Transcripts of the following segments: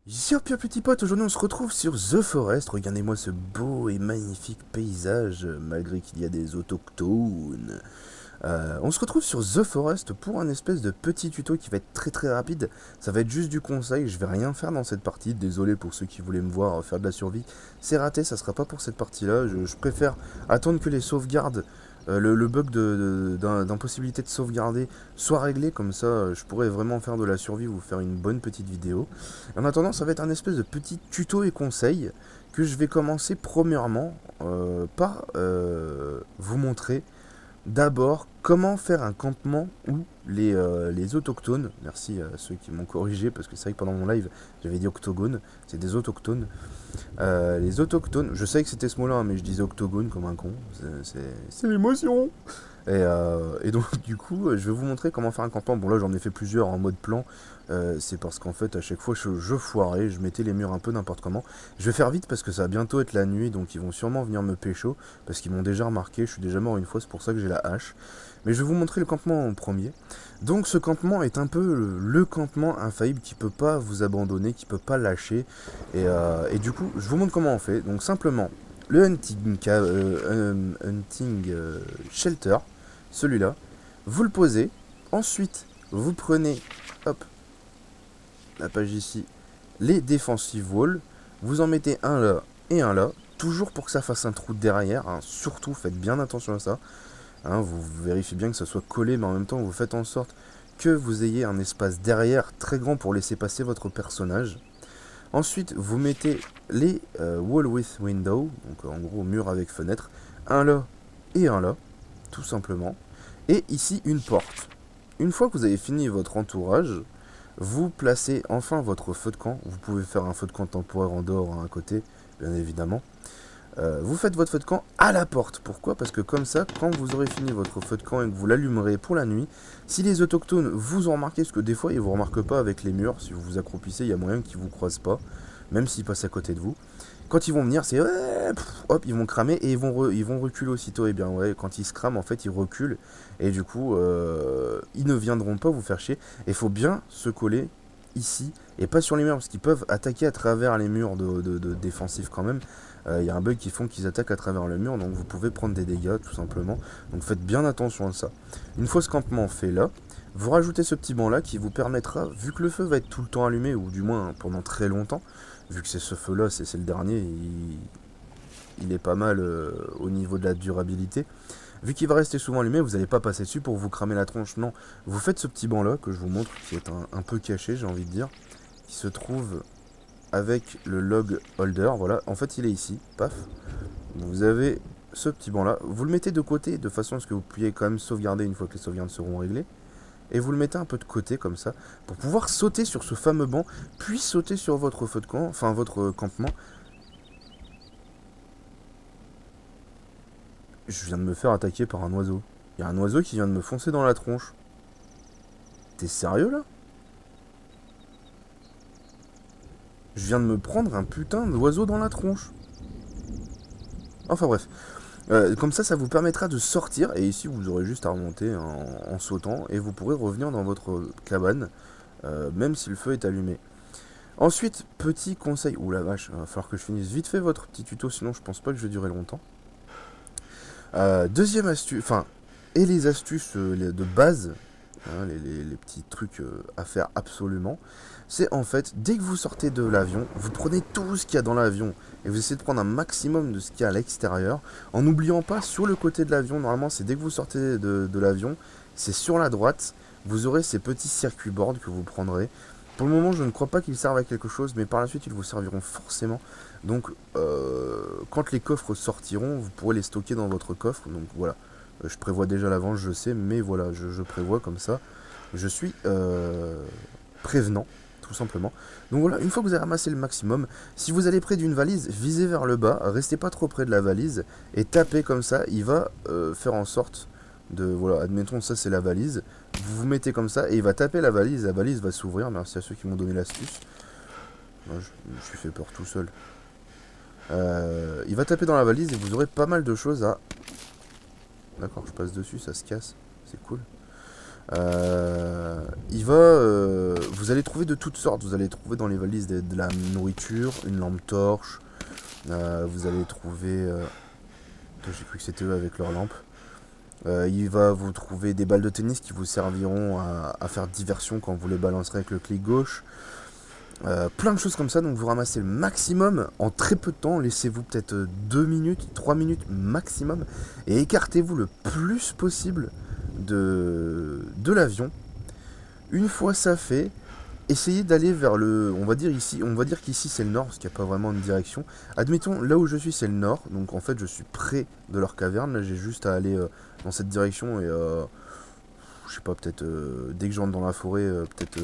Yop yop petit pote, aujourd'hui on se retrouve sur The Forest. Regardez-moi ce beau et magnifique paysage, malgré qu'il y a des autochtones. On se retrouve sur The Forest pour un espèce de petit tuto qui va être très rapide. Ça va être juste du conseil, je vais rien faire dans cette partie. Désolé pour ceux qui voulaient me voir faire de la survie. C'est raté, ça sera pas pour cette partie-là. Je préfère attendre que les sauvegardes, le bug d'impossibilité de sauvegarder soit réglé. Comme ça, je pourrais vraiment faire de la survie, vous faire une bonne petite vidéo. En attendant, ça va être un espèce de petit tuto et conseil que je vais commencer premièrement par vous montrer d'abord comment faire un campement où les autochtones, merci à ceux qui m'ont corrigé parce que c'est vrai que pendant mon live j'avais dit octogone, c'est des autochtones. Les autochtones, je sais que c'était ce mot-là, hein, mais je disais octogone comme un con, c'est l'émotion. Et donc du coup, je vais vous montrer comment faire un campement. Bon là j'en ai fait plusieurs en mode plan, c'est parce qu'en fait à chaque fois je foirais, je mettais les murs un peu n'importe comment. Je vais faire vite parce que ça va bientôt être la nuit, donc ils vont sûrement venir me pécho, parce qu'ils m'ont déjà remarqué, je suis déjà mort une fois, c'est pour ça que j'ai la hache. Mais je vais vous montrer le campement en premier. Donc ce campement est un peu le campement infaillible qui peut pas vous abandonner, qui peut pas lâcher. Et du coup, je vous montre comment on fait. Donc simplement, le hunting shelter, celui-là, vous le posez, ensuite vous prenez, hop, la page ici, les defensive walls, vous en mettez un là et un là, toujours pour que ça fasse un trou derrière, hein. Surtout faites bien attention à ça, hein, vous vérifiez bien que ça soit collé, mais en même temps vous faites en sorte que vous ayez un espace derrière très grand pour laisser passer votre personnage. Ensuite vous mettez les wall with window, donc en gros mur avec fenêtre, un là et un là, tout simplement. Et ici une porte. Une fois que vous avez fini votre entourage, vous placez enfin votre feu de camp. Vous pouvez faire un feu de camp temporaire en dehors, hein, à côté, bien évidemment. Vous faites votre feu de camp à la porte. Pourquoi? Parce que comme ça, quand vous aurez fini votre feu de camp et que vous l'allumerez pour la nuit, si les autochtones vous ont remarqué, parce que des fois ils vous remarquent pas avec les murs, si vous vous accroupissez, il y a moyen qu'ils vous croisent pas, même s'ils passent à côté de vous. Quand ils vont venir, c'est ouais, hop, ils vont cramer et ils vont reculer aussitôt. Et bien ouais, quand ils se crament, en fait, ils reculent et du coup, ils ne viendront pas vous faire chier. Et il faut bien se coller ici et pas sur les murs parce qu'ils peuvent attaquer à travers les murs de défensifs quand même. Il y a un bug qui font qu'ils attaquent à travers le mur, donc vous pouvez prendre des dégâts tout simplement. Donc faites bien attention à ça. Une fois ce campement fait là, vous rajoutez ce petit banc là qui vous permettra, vu que le feu va être tout le temps allumé, ou du moins pendant très longtemps, vu que c'est ce feu là, c'est le dernier, il est pas mal au niveau de la durabilité. Vu qu'il va rester souvent allumé, vous n'allez pas passer dessus pour vous cramer la tronche, non. Vous faites ce petit banc là que je vous montre, qui est un peu caché, j'ai envie de dire, qui se trouve avec le log holder, voilà, en fait il est ici, paf. Vous avez ce petit banc là, vous le mettez de côté de façon à ce que vous puissiez quand même sauvegarder une fois que les sauvegardes seront réglées. Et vous le mettez un peu de côté comme ça, pour pouvoir sauter sur ce fameux banc, puis sauter sur votre feu de camp, enfin votre campement. Je viens de me faire attaquer par un oiseau. Il y a un oiseau qui vient de me foncer dans la tronche. T'es sérieux là? Je viens de me prendre un putain d'oiseau dans la tronche. Enfin bref. Comme ça vous permettra de sortir. Et ici, vous aurez juste à remonter en sautant. Et vous pourrez revenir dans votre cabane, même si le feu est allumé. Ensuite, petit conseil. Ouh la vache, il va falloir que je finisse vite fait votre petit tuto. Sinon, je pense pas que je vais durer longtemps. Deuxième astuce. Enfin, et les astuces de base, hein, les petits trucs à faire absolument, c'est en fait, dès que vous sortez de l'avion, vous prenez tout ce qu'il y a dans l'avion et vous essayez de prendre un maximum de ce qu'il y a à l'extérieur, en n'oubliant pas sur le côté de l'avion, normalement c'est dès que vous sortez de l'avion, c'est sur la droite, vous aurez ces petits circuits boards que vous prendrez. Pour le moment, je ne crois pas qu'ils servent à quelque chose, mais par la suite, ils vous serviront forcément. Donc, quand les coffres sortiront, vous pourrez les stocker dans votre coffre. Donc voilà, je prévois déjà l'avance, je sais, mais voilà, je prévois comme ça. Je suis prévenant, tout simplement. Donc voilà, une fois que vous avez ramassé le maximum, si vous allez près d'une valise, visez vers le bas, restez pas trop près de la valise, et tapez comme ça, il va faire en sorte de, voilà, admettons ça c'est la valise, vous vous mettez comme ça, et il va taper la valise va s'ouvrir, merci à ceux qui m'ont donné l'astuce. Moi, je me suis fait peur tout seul. Il va taper dans la valise et vous aurez pas mal de choses à... D'accord, je passe dessus, ça se casse, c'est cool. Vous allez trouver de toutes sortes. Vous allez trouver dans les valises de la nourriture, une lampe torche. Vous allez trouver... j'ai cru que c'était eux avec leur lampe. Il va vous trouver des balles de tennis qui vous serviront à faire diversion quand vous les balancerez avec le clic gauche. Plein de choses comme ça, donc vous ramassez le maximum en très peu de temps. Laissez-vous peut-être 2 minutes, 3 minutes maximum. Et écartez-vous le plus possible de l'avion. Une fois ça fait, essayez d'aller vers le... On va dire qu'ici c'est le nord, parce qu'il n'y a pas vraiment de direction. Admettons, là où je suis c'est le nord, donc en fait je suis près de leur caverne. Là j'ai juste à aller dans cette direction et je sais pas, peut-être dès que j'entre dans la forêt, peut-être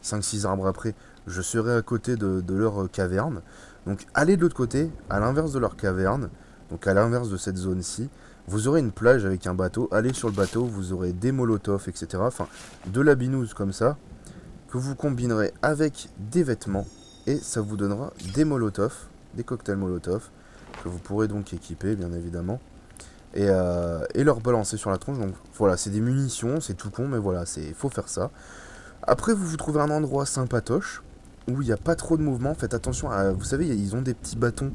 5-6 arbres après, je serai à côté de leur caverne. Donc allez de l'autre côté, à l'inverse de leur caverne, donc à l'inverse de cette zone-ci. Vous aurez une plage avec un bateau, allez sur le bateau, vous aurez des molotovs, etc. Enfin, de la binouse comme ça, que vous combinerez avec des vêtements, et ça vous donnera des molotovs, des cocktails molotovs, que vous pourrez donc équiper, bien évidemment, et leur balancer sur la tronche. Donc voilà, c'est des munitions, c'est tout con, mais voilà, faut faire ça. Après, vous trouvez un endroit sympatoche, où il n'y a pas trop de mouvement. Faites attention à... Vous savez, ils ont des petits bâtons,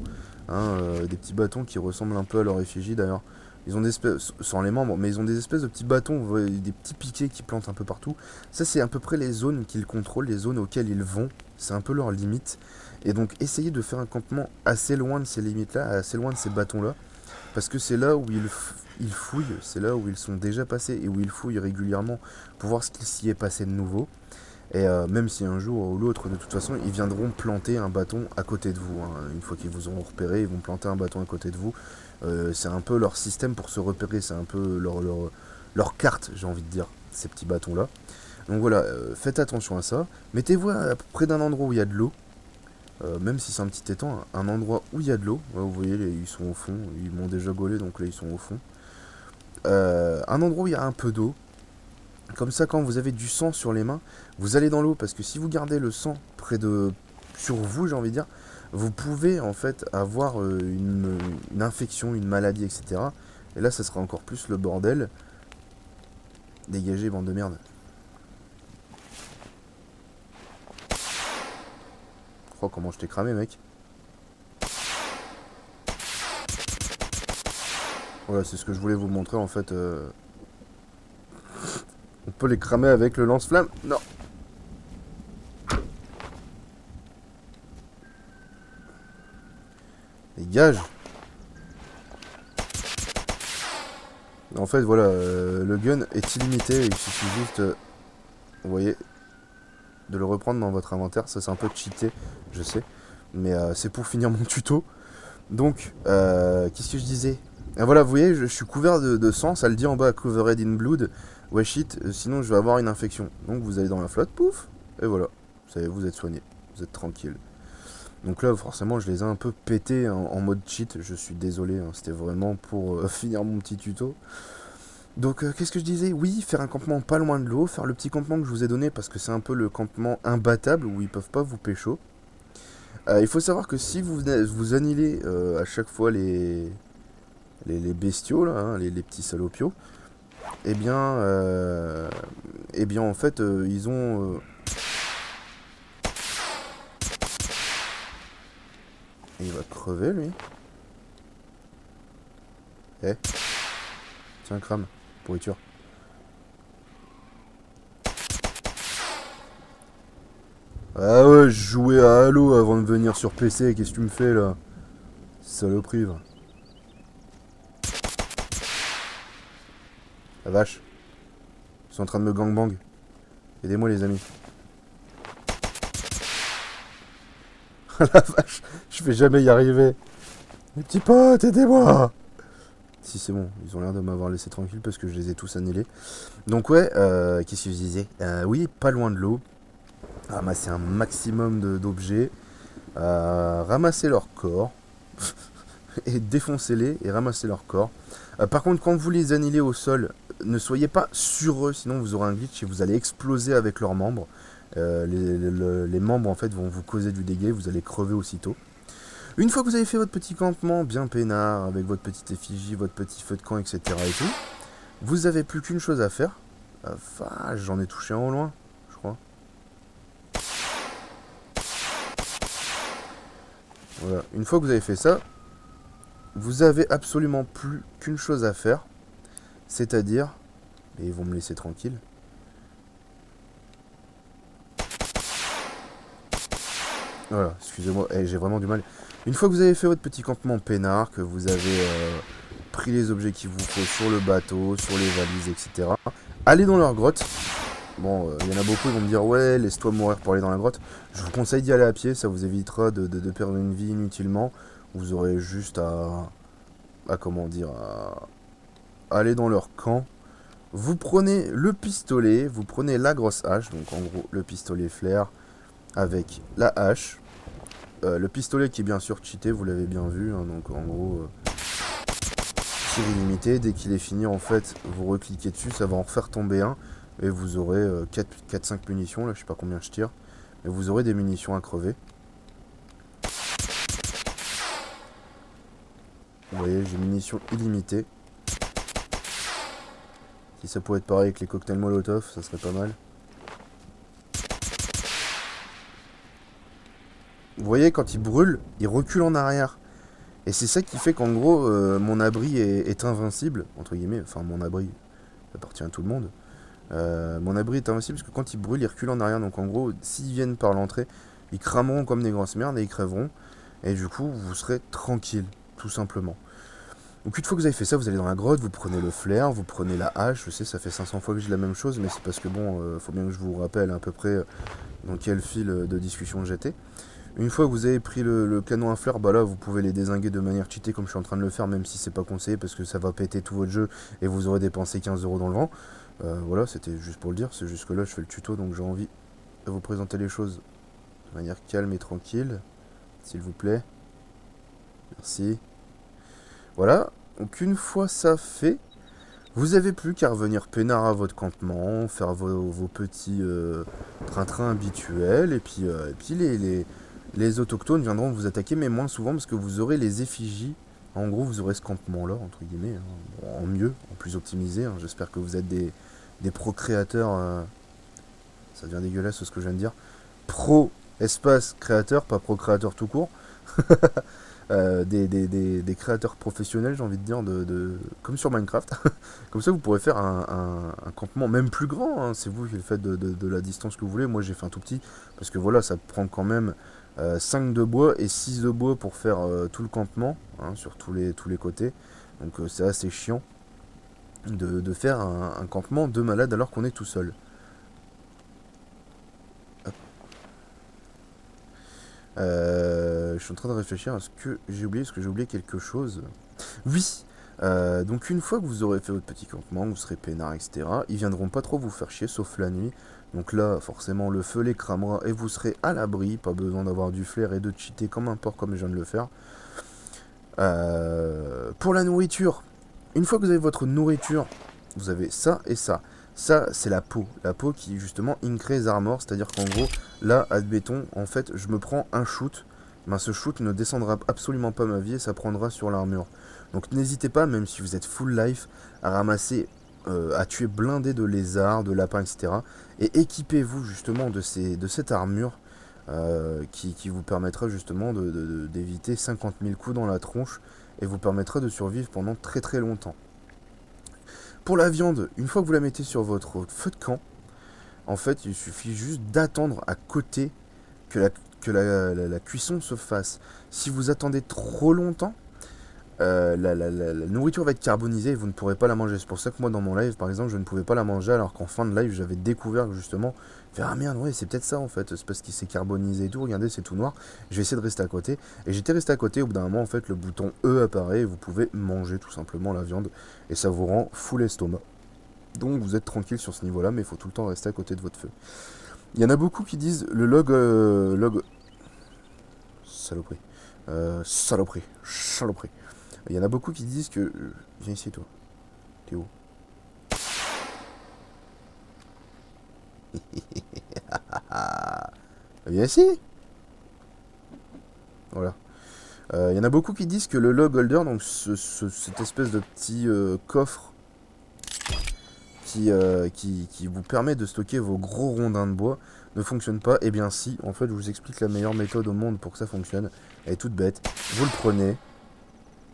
hein, des petits bâtons qui ressemblent un peu à leur effigie d'ailleurs. Ils ont des espèces, sans les membres, mais ils ont des espèces de petits bâtons, vous voyez, des petits piquets qui plantent un peu partout. Ça, c'est à peu près les zones qu'ils contrôlent, les zones auxquelles ils vont. C'est un peu leur limite. Et donc, essayez de faire un campement assez loin de ces limites-là, assez loin de ces bâtons-là. Parce que c'est là où ils fouillent, c'est là où ils sont déjà passés et où ils fouillent régulièrement pour voir ce qu'il s'y est passé de nouveau. Et même si un jour ou l'autre, de toute façon, ils viendront planter un bâton à côté de vous. Hein. Une fois qu'ils vous auront repéré, ils vont planter un bâton à côté de vous. C'est un peu leur système pour se repérer, c'est un peu leur carte, j'ai envie de dire, ces petits bâtons-là. Donc voilà, faites attention à ça. Mettez-vous près d'un endroit où il y a de l'eau. Même si c'est un petit étang, un endroit où il y a de l'eau. Ouais, vous voyez, ils sont au fond. Ils m'ont déjà gaulé, donc là, ils sont au fond. Un endroit où il y a un peu d'eau. Comme ça, quand vous avez du sang sur les mains, vous allez dans l'eau. Parce que si vous gardez le sang sur vous, j'ai envie de dire, vous pouvez en fait avoir une infection, une maladie, etc. Et là, ça sera encore plus le bordel. Dégagez, bande de merde. Oh, comment je t'ai cramé, mec. Voilà, c'est ce que je voulais vous montrer, en fait. On peut les cramer avec le lance-flamme. Non. Dégage. En fait, voilà, le gun est illimité. Il suffit juste, vous voyez, de le reprendre dans votre inventaire. Ça, c'est un peu cheaté, je sais. Mais c'est pour finir mon tuto. Donc, qu'est-ce que je disais? Voilà, vous voyez, je suis couvert de sang. Ça le dit en bas, covered in blood. Ouais, shit, sinon je vais avoir une infection. Donc, vous allez dans la flotte, pouf. Et voilà, vous êtes soigné. Vous êtes tranquille. Donc là, forcément, je les ai un peu pétés en mode cheat. Je suis désolé, hein, c'était vraiment pour finir mon petit tuto. Donc, qu'est-ce que je disais? Oui, faire un campement pas loin de l'eau. Faire le petit campement que je vous ai donné parce que c'est un peu le campement imbattable où ils peuvent pas vous pécho. Il faut savoir que si vous annihilez à chaque fois les bestiaux, là, hein, les petits salopios, eh bien en fait, ils ont... Il va crever, lui. Eh. Tiens, crame. Pourriture. Ah ouais, je jouais à Halo avant de venir sur PC. Qu'est-ce que tu me fais, là? Saloperie, va. La vache. Ils sont en train de me gangbang. Aidez-moi, les amis. La vache, je vais jamais y arriver. Mes petits potes, aidez-moi. Si, c'est bon, ils ont l'air de m'avoir laissé tranquille parce que je les ai tous annihilés. Donc ouais, qu'est-ce que je disais? Oui, pas loin de l'eau. Ramasser un maximum d'objets. Ramasser leur corps. Et défoncez-les et ramassez leur corps. Par contre, quand vous les annihilez au sol, ne soyez pas sur eux, sinon vous aurez un glitch et vous allez exploser avec leurs membres. Les membres en fait vont vous causer du dégât, vous allez crever aussitôt. Une fois que vous avez fait votre petit campement bien peinard, avec votre petite effigie, votre petit feu de camp, etc. et tout, vous n'avez plus qu'une chose à faire, Ah, vache, j'en ai touché un au loin, je crois. Voilà. Une fois que vous avez fait ça, vous avez absolument plus qu'une chose à faire. C'est-à-dire... Et ils vont me laisser tranquille. Voilà, excusez-moi, j'ai vraiment du mal. Une fois que vous avez fait votre petit campement peinard, que vous avez pris les objets qu'il vous faut sur le bateau, sur les valises, etc. Allez dans leur grotte. Bon, il y en a beaucoup qui vont me dire, ouais, laisse-toi mourir pour aller dans la grotte. Je vous conseille d'y aller à pied, ça vous évitera de perdre une vie inutilement. Vous aurez juste à comment dire, à aller dans leur camp. Vous prenez le pistolet, vous prenez la grosse hache, donc en gros le pistolet flair avec la hache. Le pistolet qui est bien sûr cheaté, vous l'avez bien vu, hein, donc en gros, tir illimité. Dès qu'il est fini, en fait, vous recliquez dessus, ça va en refaire tomber un. Et vous aurez 4-5 munitions, là je sais pas combien je tire. Mais vous aurez des munitions à crever. Vous voyez, j'ai munitions illimitées. Si ça pouvait être pareil avec les cocktails Molotov, ça serait pas mal. Vous voyez, quand il brûle, il recule en arrière. Et c'est ça qui fait qu'en gros, mon abri est invincible, entre guillemets. Enfin, mon abri, ça appartient à tout le monde. Mon abri est invincible parce que quand il brûle, il recule en arrière. Donc en gros, s'ils viennent par l'entrée, ils crameront comme des grosses merdes et ils crèveront. Et du coup, vous serez tranquille, tout simplement. Donc une fois que vous avez fait ça, vous allez dans la grotte, vous prenez le flair, vous prenez la hache. Je sais, ça fait 500 fois que je dis la même chose, mais c'est parce que bon, faut bien que je vous rappelle à peu près dans quel fil de discussion j'étais. Une fois que vous avez pris le canon à fleurs, bah là vous pouvez les dézinguer de manière cheatée comme je suis en train de le faire, même si c'est pas conseillé parce que ça va péter tout votre jeu et vous aurez dépensé 15 € dans le vent. Voilà, c'était juste pour le dire, c'est juste que là je fais le tuto donc j'ai envie de vous présenter les choses de manière calme et tranquille, s'il vous plaît. Merci. Voilà, donc une fois ça fait, vous avez plus qu'à revenir peinard à votre campement, faire vos petits train-train habituels et puis les autochtones viendront vous attaquer, mais moins souvent parce que vous aurez les effigies. En gros, vous aurez ce campement-là, entre guillemets, hein, en mieux, en plus optimisé. Hein. J'espère que vous êtes des pro-créateurs. Ça devient dégueulasse ce que je viens de dire. Pro-espace créateur, pas pro-créateur tout court. Des créateurs professionnels, j'ai envie de dire, comme sur Minecraft. Comme ça, vous pourrez faire un campement même plus grand. Hein. C'est vous qui le faites de la distance que vous voulez. Moi, j'ai fait un tout petit, parce que voilà, ça prend quand même 5 de bois et 6 de bois pour faire tout le campement, hein, sur tous les côtés. Donc c'est assez chiant de faire un campement de malade alors qu'on est tout seul. Je suis en train de réfléchir à ce que j'ai oublié. Est-ce que j'ai oublié quelque chose? Oui. Donc une fois que vous aurez fait votre petit campement, vous serez peinard, etc. Ils viendront pas trop vous faire chier, sauf la nuit. Donc là, forcément, le feu les cramera et vous serez à l'abri. Pas besoin d'avoir du flair et de cheater comme un porc comme je viens de le faire. Pour la nourriture, une fois que vous avez votre nourriture, vous avez ça et ça. Ça, c'est la peau. La peau qui, justement, increase armor. C'est-à-dire qu'en gros, là, admettons, en fait, je me prends un shoot. Ben, ce shoot ne descendra absolument pas ma vie et ça prendra sur l'armure. Donc n'hésitez pas, même si vous êtes full life, à ramasser, à tuer blindé de lézards, de lapins, etc. Et équipez-vous justement de cette armure qui vous permettra justement d'éviter 50 000 coups dans la tronche et vous permettra de survivre pendant très très longtemps. Pour la viande, une fois que vous la mettez sur votre feu de camp, en fait il suffit juste d'attendre à côté que la cuisson se fasse. Si vous attendez trop longtemps, la nourriture va être carbonisée et vous ne pourrez pas la manger. C'est pour ça que moi dans mon live par exemple je ne pouvais pas la manger alors qu'en fin de live j'avais découvert que justement, ah merde ouais c'est peut-être ça en fait, c'est parce qu'il s'est carbonisé et tout, regardez c'est tout noir, je vais essayer de rester à côté. Et j'étais resté à côté, au bout d'un moment en fait le bouton E apparaît et vous pouvez manger tout simplement la viande et ça vous rend full estomac. Donc vous êtes tranquille sur ce niveau là mais il faut tout le temps rester à côté de votre feu. Il y en a beaucoup qui disent le log... Saloperie. Saloperie. Il y en a beaucoup qui disent que... Viens ici, toi. T'es où? Viens ici. Voilà. Il y en a beaucoup qui disent que le log holder, donc cette espèce de petit coffre qui vous permet de stocker vos gros rondins de bois ne fonctionne pas. Eh bien si, en fait je vous explique la meilleure méthode au monde pour que ça fonctionne. Elle est toute bête. Vous le prenez,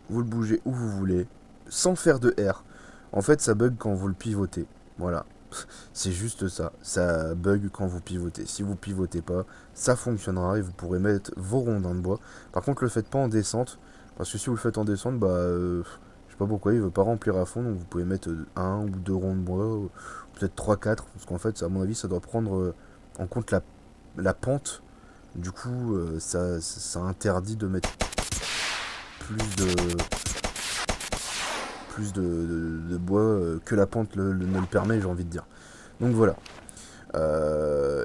vous le bougez où vous voulez, sans faire de R. En fait ça bug quand vous le pivotez. Voilà. C'est juste ça. Ça bug quand vous pivotez. Si vous pivotez pas, ça fonctionnera et vous pourrez mettre vos rondins de bois. Par contre le faites pas en descente. Parce que si vous le faites en descente, bah... je sais pas pourquoi il veut pas remplir à fond, donc vous pouvez mettre un ou deux ronds de bois, ou peut-être 3 4 parce qu'en fait, à mon avis, ça doit prendre en compte la pente. Du coup, ça interdit de mettre plus de bois que la pente ne le permet, j'ai envie de dire. Donc voilà.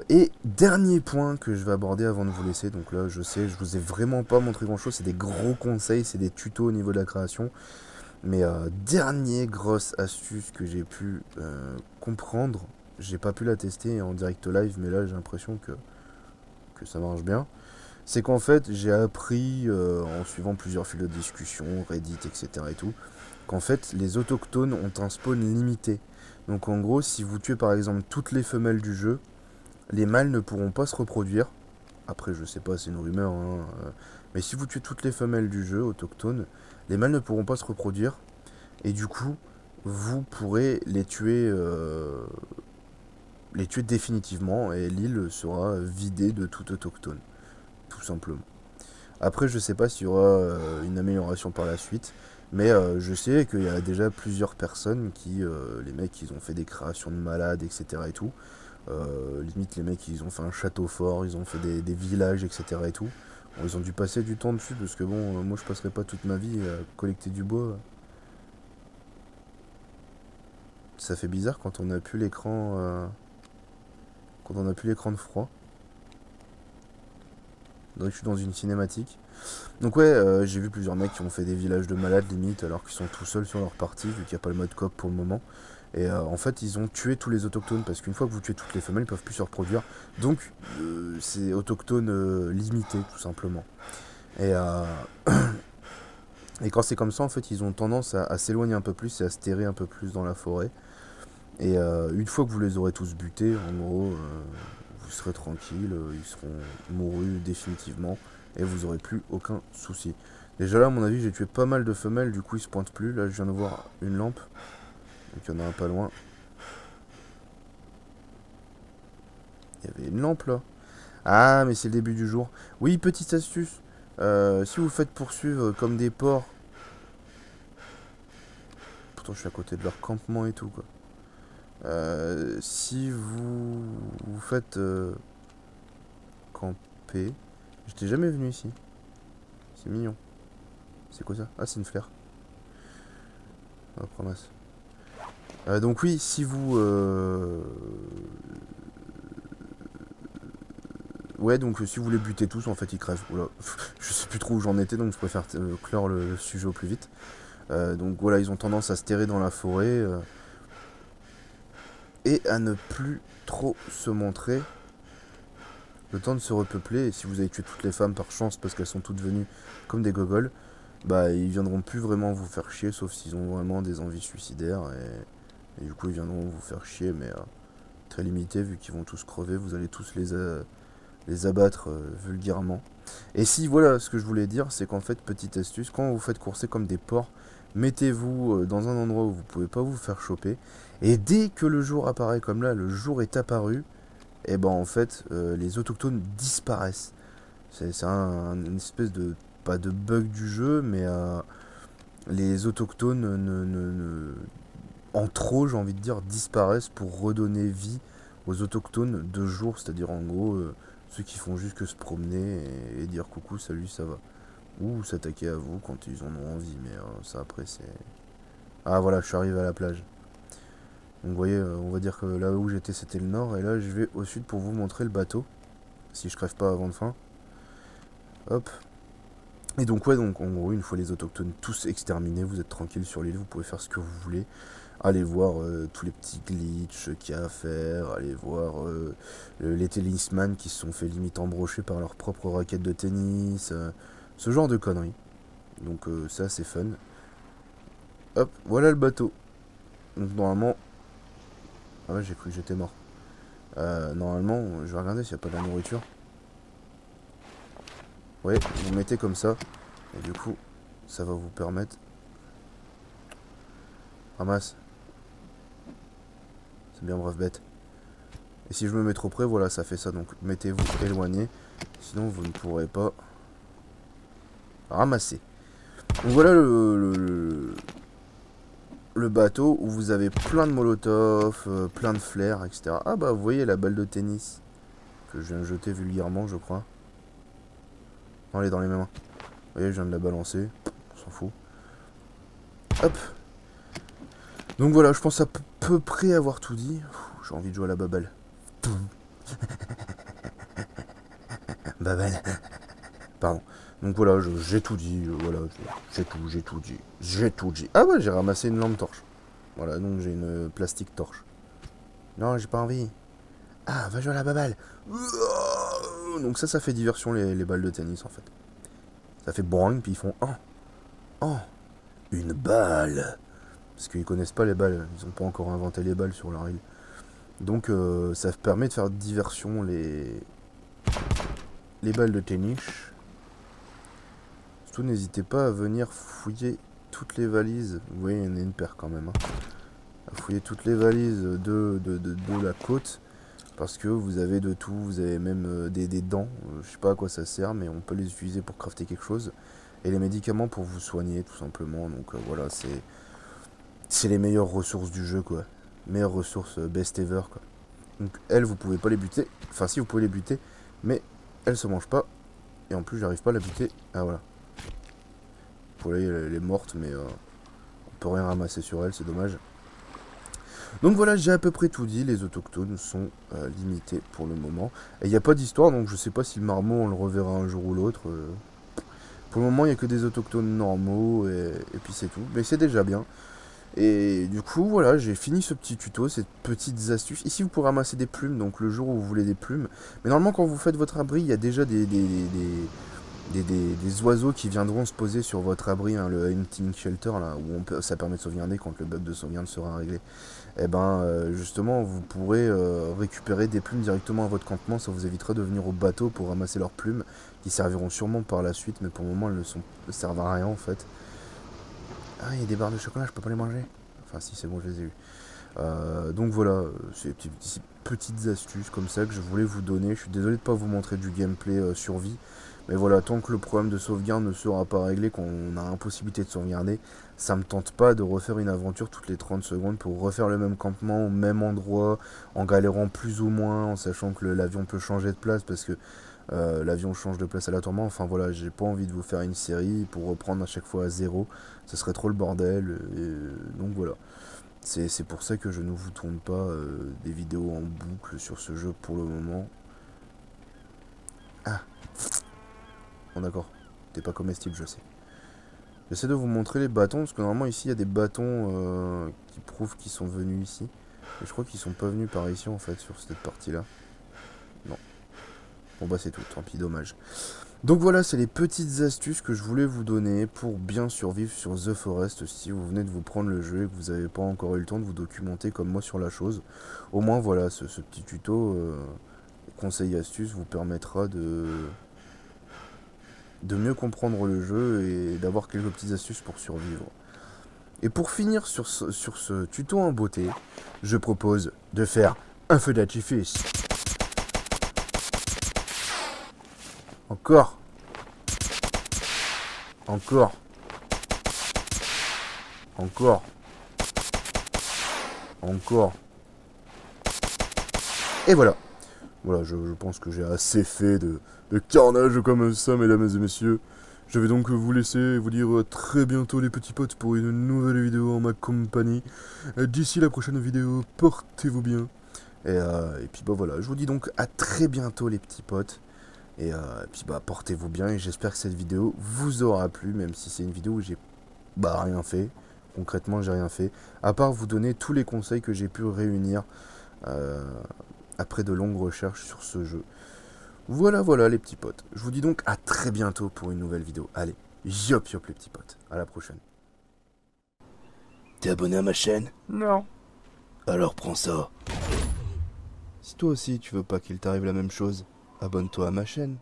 Et dernier point que je vais aborder avant de vous laisser, donc là je sais, je vous ai vraiment pas montré grand chose, c'est des gros conseils, c'est des tutos au niveau de la création. Mais dernière grosse astuce que j'ai pu comprendre, j'ai pas pu la tester en direct live, mais là j'ai l'impression que ça marche bien. C'est qu'en fait j'ai appris en suivant plusieurs fils de discussion, Reddit, etc. et tout, qu'en fait les autochtones ont un spawn limité. Donc en gros, si vous tuez par exemple toutes les femelles du jeu, les mâles ne pourront pas se reproduire. Après, je sais pas, c'est une rumeur, hein, mais si vous tuez toutes les femelles du jeu autochtones, les mâles ne pourront pas se reproduire. Et du coup, vous pourrez les tuer définitivement. Et l'île sera vidée de tout autochtone. Tout simplement. Après, je sais pas s'il y aura une amélioration par la suite. Mais je sais qu'il y a déjà plusieurs personnes les mecs, ils ont fait des créations de malades, etc. et tout. Limite, les mecs, ils ont fait un château fort, ils ont fait des villages, etc. et tout. Bon, ils ont dû passer du temps dessus parce que bon, moi je passerai pas toute ma vie à collecter du bois. Ça fait bizarre quand on a plus l'écran de froid. Donc je suis dans une cinématique. Donc ouais, j'ai vu plusieurs mecs qui ont fait des villages de malades limite alors qu'ils sont tout seuls sur leur partie vu qu'il n'y a pas le mode coop pour le moment. Et en fait ils ont tué tous les autochtones parce qu'une fois que vous tuez toutes les femelles ils peuvent plus se reproduire. Donc c'est autochtone limité tout simplement. Et, et quand c'est comme ça en fait ils ont tendance à s'éloigner un peu plus et à se terrer un peu plus dans la forêt. Et une fois que vous les aurez tous butés, en gros, vous serez tranquille, ils seront mourus définitivement, et vous aurez plus aucun souci. Déjà là, à mon avis, j'ai tué pas mal de femelles, du coup ils se pointent plus. Là, je viens de voir une lampe, donc il y en a un pas loin. Il y avait une lampe là. Ah, mais c'est le début du jour. Oui, petite astuce, si vous faites poursuivre comme des porcs, pourtant je suis à côté de leur campement et tout quoi. Si vous faites camper, j'étais jamais venu ici. C'est mignon. C'est quoi ça? Ah, c'est une fleur. Hop, ramasse. Donc oui, si vous... Ouais, donc si vous les butez tous, en fait, ils crèvent. Oula, je sais plus trop où j'en étais, donc je préfère clore le sujet au plus vite. Donc voilà, ils ont tendance à se terrer dans la forêt et à ne plus trop se montrer. Le temps de se repeupler, et si vous avez tué toutes les femmes par chance parce qu'elles sont toutes venues comme des gogoles, bah ils viendront plus vraiment vous faire chier sauf s'ils ont vraiment des envies suicidaires et du coup ils viendront vous faire chier mais très limité vu qu'ils vont tous crever, vous allez tous les abattre vulgairement. Et si voilà ce que je voulais dire c'est qu'en fait petite astuce, quand vous faites courser comme des porcs, mettez-vous dans un endroit où vous pouvez pas vous faire choper et dès que le jour apparaît comme là, le jour est apparu, et ben en fait les autochtones disparaissent. C'est une espèce de, pas de bug du jeu, mais les autochtones en trop, j'ai envie de dire, disparaissent pour redonner vie aux autochtones de jour, c'est-à-dire en gros ceux qui font juste que se promener et dire coucou, salut, ça va. Ou s'attaquer à vous quand ils en ont envie, mais ça après c'est... Ah voilà, je suis arrivé à la plage. Donc vous voyez, on va dire que là où j'étais c'était le nord, et là je vais au sud pour vous montrer le bateau, si je crève pas avant de faim. Hop. Et donc ouais, donc en gros, une fois les autochtones tous exterminés, vous êtes tranquille sur l'île, vous pouvez faire ce que vous voulez. Allez voir tous les petits glitches qu'il y a à faire, allez voir les tennisman qui se sont fait limite embrocher par leur propre raquette de tennis, ce genre de conneries. Donc c'est assez fun. Hop, voilà le bateau. Donc normalement, Ah ouais, j'ai cru que j'étais mort. Normalement, je vais regarder s'il n'y a pas de la nourriture. Ouais, vous mettez comme ça. Et du coup, ça va vous permettre... Ramasse. C'est bien brave bête. Et si je me mets trop près, voilà, ça fait ça. Donc mettez-vous éloigné. Sinon, vous ne pourrez pas ramasser. Donc voilà le bateau où vous avez plein de molotovs, plein de flares, etc. Ah bah vous voyez la balle de tennis que je viens de jeter vulgairement, je crois. Non, elle est dans les mains. Vous voyez, je viens de la balancer. On s'en fout. Hop. Donc voilà, je pense à peu près avoir tout dit. J'ai envie de jouer à la baballe. Baballe. Pardon. Donc voilà, j'ai tout dit. Voilà, j'ai tout dit. Ah ouais, j'ai ramassé une lampe torche. Voilà, donc j'ai une plastique torche. Non, j'ai pas envie. Ah, va jouer à la baballe. Donc ça fait diversion les balles de tennis en fait. Ça fait boing, puis ils font oh, une balle. Parce qu'ils connaissent pas les balles, ils ont pas encore inventé les balles sur leur île. Donc ça permet de faire diversion les balles de tennis. Surtout n'hésitez pas à venir fouiller toutes les valises. Vous voyez, il y en a une paire quand même. À fouiller toutes les valises de la côte. Parce que vous avez de tout, vous avez même des dents. Je sais pas à quoi ça sert, mais on peut les utiliser pour crafter quelque chose. Et les médicaments pour vous soigner, tout simplement. Donc voilà, c'est les meilleures ressources du jeu, quoi. Meilleures ressources best ever, quoi. Donc elles, vous pouvez pas les buter. Enfin, si, vous pouvez les buter, mais elles se mangent pas. Et en plus, j'arrive pas à la buter. Ah, voilà. Vous voyez, elle est morte, mais on peut rien ramasser sur elle, c'est dommage. Donc voilà, j'ai à peu près tout dit. Les autochtones sont limités pour le moment. Et il n'y a pas d'histoire, donc je sais pas si le marmot, on le reverra un jour ou l'autre. Pour le moment, il n'y a que des autochtones normaux, et puis c'est tout. Mais c'est déjà bien. Et du coup, voilà, j'ai fini ce petit tuto, ces petites astuces. Ici, vous pourrez ramasser des plumes, donc le jour où vous voulez des plumes. Mais normalement, quand vous faites votre abri, il y a déjà des oiseaux qui viendront se poser sur votre abri, hein, le hunting shelter, là, où ça permet de sauvegarder quand le bug de sauvegarde sera réglé. Et ben, justement, vous pourrez récupérer des plumes directement à votre campement. Ça vous évitera de venir au bateau pour ramasser leurs plumes, qui serviront sûrement par la suite, mais pour le moment, elles ne servent à rien, en fait. Ah, il y a des barres de chocolat, je peux pas les manger. Enfin, si, c'est bon, je les ai eues. Donc voilà, c'est des petites astuces comme ça que je voulais vous donner. Je suis désolé de pas vous montrer du gameplay survie. Mais voilà, tant que le problème de sauvegarde ne sera pas réglé, qu'on a impossibilité de sauvegarder, ça me tente pas de refaire une aventure toutes les 30 secondes pour refaire le même campement au même endroit, en galérant plus ou moins, en sachant que l'avion peut changer de place parce que l'avion change de place aléatoirement. Enfin voilà, j'ai pas envie de vous faire une série pour reprendre à chaque fois à zéro. Ce serait trop le bordel. Donc voilà. C'est pour ça que je ne vous tourne pas des vidéos en boucle sur ce jeu pour le moment. Ah, bon d'accord. T'es pas comestible, je sais. J'essaie de vous montrer les bâtons, parce que normalement ici il y a des bâtons qui prouvent qu'ils sont venus ici. Et je crois qu'ils sont pas venus par ici en fait, sur cette partie-là. Non. Bon bah c'est tout, tant pis, dommage. Donc voilà, c'est les petites astuces que je voulais vous donner pour bien survivre sur The Forest si vous venez de vous prendre le jeu et que vous n'avez pas encore eu le temps de vous documenter comme moi sur la chose. Au moins voilà, ce petit tuto conseil astuces vous permettra de mieux comprendre le jeu et d'avoir quelques petites astuces pour survivre. Et pour finir sur ce tuto en beauté, je propose de faire un feu d'artifice. Encore. Encore. Encore. Encore. Et voilà. Voilà, je pense que j'ai assez fait de carnage comme ça, mesdames et messieurs. Je vais donc vous laisser et vous dire à très bientôt les petits potes pour une nouvelle vidéo en ma compagnie. D'ici la prochaine vidéo, portez-vous bien. Et puis bah voilà, je vous dis donc à très bientôt les petits potes. Et puis bah portez-vous bien et j'espère que cette vidéo vous aura plu, même si c'est une vidéo où j'ai rien fait. Concrètement, j'ai rien fait. À part vous donner tous les conseils que j'ai pu réunir après de longues recherches sur ce jeu. Voilà les petits potes. Je vous dis donc à très bientôt pour une nouvelle vidéo. Allez, yop yop les petits potes. À la prochaine. T'es abonné à ma chaîne? Non. Alors prends ça. Si toi aussi tu veux pas qu'il t'arrive la même chose, abonne-toi à ma chaîne.